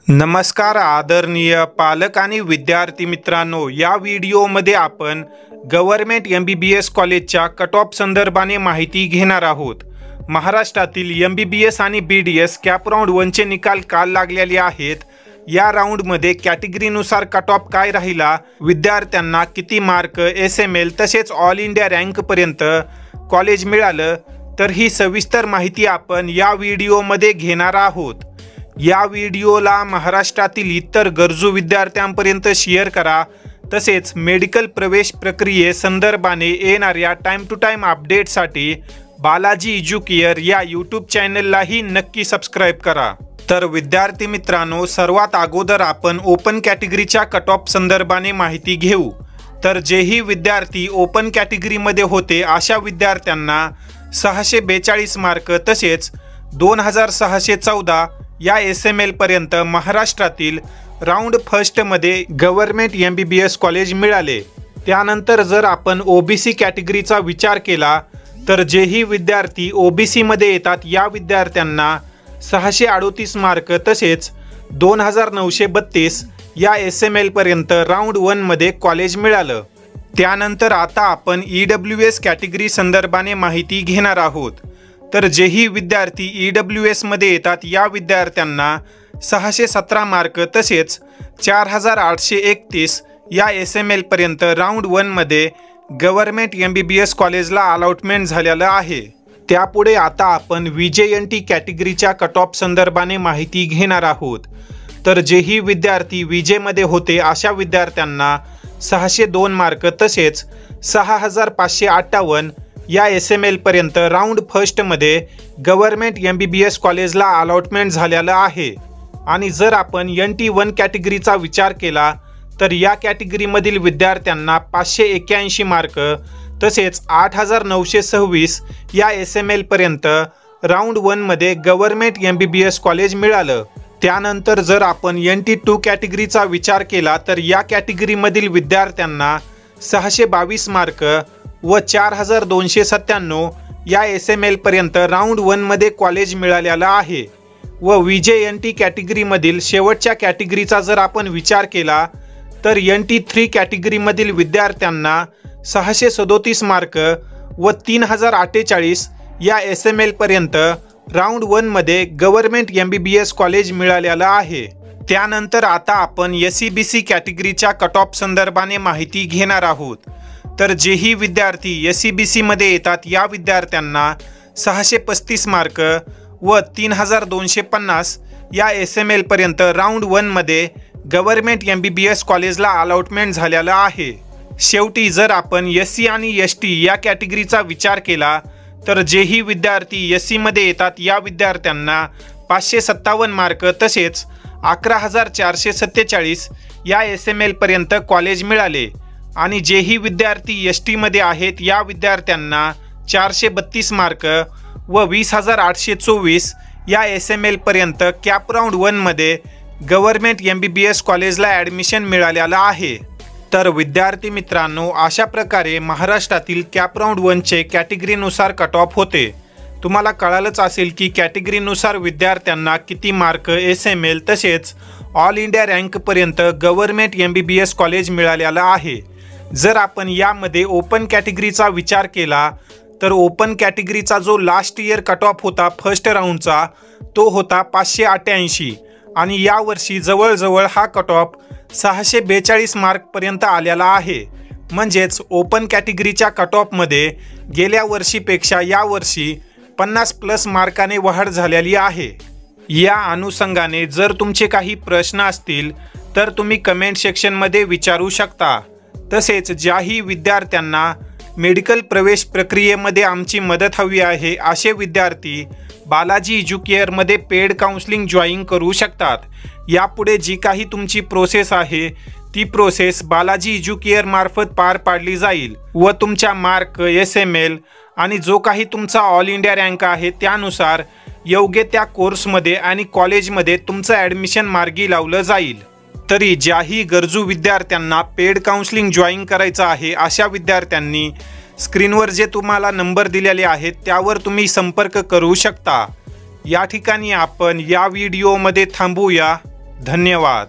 नमस्कार आदरणीय पालक आणि विद्यार्थी मित्रांनो, या व्हिडिओमध्ये आपण गव्हर्नमेंट MBBS कॉलेजच्या कट ऑफ संदर्भाने माहिती घेणार आहोत। महाराष्ट्रातील MBBS आणि BDS कॅप राऊंड 1 चे निकाल काल लागलेले आहेत। या राऊंडमध्ये कॅटेगरीनुसार कट ऑफ काय राहिला, विद्यार्थ्यांना किती मार्क, SML तसेच ऑल इंडिया रँक पर्यंत कॉलेज मिळालं, तर ही सविस्तर माहिती आपण या व्हिडिओमध्ये घेणार आहोत। या व्हिडिओला महाराष्ट्रातील इतर गरजू विद्यार्थ्यांपर्यंत शेअर करा। तसेच मेडिकल प्रवेश प्रक्रियेसंदर्भाने येणाऱ्या टाइम टू टाइम अपडेटसाठी बालाजी एज्युकेअर या यूट्यूब चॅनललाही नक्की सबस्क्राइब करा। तर विद्यार्थी मित्रांनो, सर्वात अगोदर आपण ओपन कॅटेगरीच्या कट ऑफ संदर्भाने माहिती घेऊ। तर जेही विद्यार्थी ओपन कॅटेगरीमध्ये होते अशा विद्यार्थ्यांना 642 मार्क तसेच 2614 या SML पर्यंत महाराष्ट्रातील राऊंड फर्स्टमध्ये गव्हर्नमेंट MBBS कॉलेज मिळाले। त्यानंतर जर आपण OBC कॅटेगरीचा विचार केला तर जेही विद्यार्थी OBC मध्ये येतात या विद्यार्थ्यांना 638 मार्क तसेच 2932 या SML पर्यंत राऊंड 1 मध्ये कॉलेज मिळालं। त्यानंतर आता आपण EWS कॅटेगरी संदर्भाने माहिती घेणार आहोत। तर जेही विद्यार्थी EWS मध्ये येतात या विद्यार्थ्यांना 617 मार्क तसेच 4831 या SML पर्यंत राऊंड 1 मध्ये गव्हर्नमेंट MBBS कॉलेजला अलॉटमेंट झालेलं आहे। त्यापुढे आता आपण VJNT कॅटेगरीच्या कट ऑफ संदर्भाने माहिती घेणार आहोत। तर जेही विद्यार्थी VJ मध्ये होते अशा विद्यार्थ्यांना 602 मार्क तसेच 6558 या SML पर्यंत राऊंड फर्स्टमध्ये गव्हर्नमेंट MBBS कॉलेजला अलॉटमेंट झालेलं आहे। आणि जर आपण NT1 कॅटेगरीचा विचार केला तर या कॅटेगरीमधील विद्यार्थ्यांना 581 मार्क तसेच 8926 या SML पर्यंत राऊंड 1 मध्ये गव्हर्नमेंट MBBS कॉलेज मिळालं। त्यानंतर जर आपण NT2 कॅटेगरीचा विचार केला तर या कॅटेगरीमधील विद्यार्थ्यांना 622 मार्क व 4297 या SML पर्यंत राऊंड 1 मध्ये कॉलेज मिळालेला आहे। व VJNT कॅटेगरीमधील शेवटच्या कॅटेगरीचा जर आपण विचार केला तर NT3 कॅटेगरीमधील विद्यार्थ्यांना 637 मार्क व 3048 या SML पर्यंत राऊंड 1 मध्ये गव्हर्नमेंट MBBS कॉलेज मिळालेला आहे। त्यानंतर आता आपण SEBC कॅटेगरीच्या कट ऑफ संदर्भाने माहिती घेणार आहोत। तर जेही विद्यार्थी SEBC मध्ये येतात या विद्यार्थ्यांना 635 मार्क व 3250 या SML पर्यंत राऊंड 1 मध्ये गव्हर्नमेंट MBBS कॉलेजला अलॉटमेंट झालेलं आहे। शेवटी जर आपण SC आणि ST या कॅटेगरीचा विचार केला तर जेही विद्यार्थी SC मध्ये येतात या विद्यार्थ्यांना 557 मार्क तसेच 11447 या SML पर्यंत कॉलेज मिळाले। आणि जेही विद्यार्थी ST मध्ये आहेत या विद्यार्थ्यांना 432 मार्क व 20824 या SML पर्यंत कॅप राऊंड 1 मध्ये गव्हर्नमेंट MBBS कॉलेजला ॲडमिशन मिळालेलं आहे। तर विद्यार्थी मित्रांनो, अशा प्रकारे महाराष्ट्रातील कॅप राऊंड 1 चे कॅटेगरीनुसार कट ऑफ होते। तुम्हाला कळालंच असेल की कॅटेगरीनुसार विद्यार्थ्यांना किती मार्क, SML तसेच ऑल इंडिया रँक पर्यंत गव्हर्नमेंट MBBS कॉलेज मिळालेलं आहे। जर आपण यामध्ये ओपन कॅटेगरीचा विचार केला तर ओपन कॅटेगरीचा जो लास्ट इयर कट ऑफ होता फर्स्ट राऊंडचा तो होता 588 आणि यावर्षी जवळजवळ हा कट ऑफ 642 मार्कपर्यंत आलेला आहे। म्हणजेच ओपन कॅटेगरीच्या कट ऑफमध्ये गेल्या वर्षीपेक्षा यावर्षी 50+ मार्काने वाढ झालेली आहे। या अनुषंगाने जर तुमचे काही प्रश्न असतील तर तुम्ही कमेंट सेक्शनमध्ये विचारू शकता। तसेच ज्याही विद्यार्थ्यांना मेडिकल प्रवेश प्रक्रियेमध्ये आमची मदत हवी आहे असे विद्यार्थी बालाजी एज्युकेअरमध्ये पेड काउन्सिलिंग जॉईन करू शकतात। यापुढे जी काही तुमची प्रोसेस आहे ती प्रोसेस बालाजी एज्युकेअर मार्फत पार पाडली जाईल व तुमच्या मार्क, SML आणि जो काही तुमचा ऑल इंडिया रँक आहे त्यानुसार योग्य त्या कोर्समध्ये आणि कॉलेजमध्ये तुमचं ॲडमिशन मार्गी लावलं जाईल। तरी ज्याही गरजू विद्यार्थ्यांना पेड काउन्सिलिंग जॉईन करायचं आहे अशा विद्यार्थ्यांनी स्क्रीनवर जे तुम्हाला नंबर दिलेले आहेत त्यावर तुम्ही संपर्क करू शकता। या ठिकाणी आपण या व्हिडिओमध्ये थांबूया। धन्यवाद.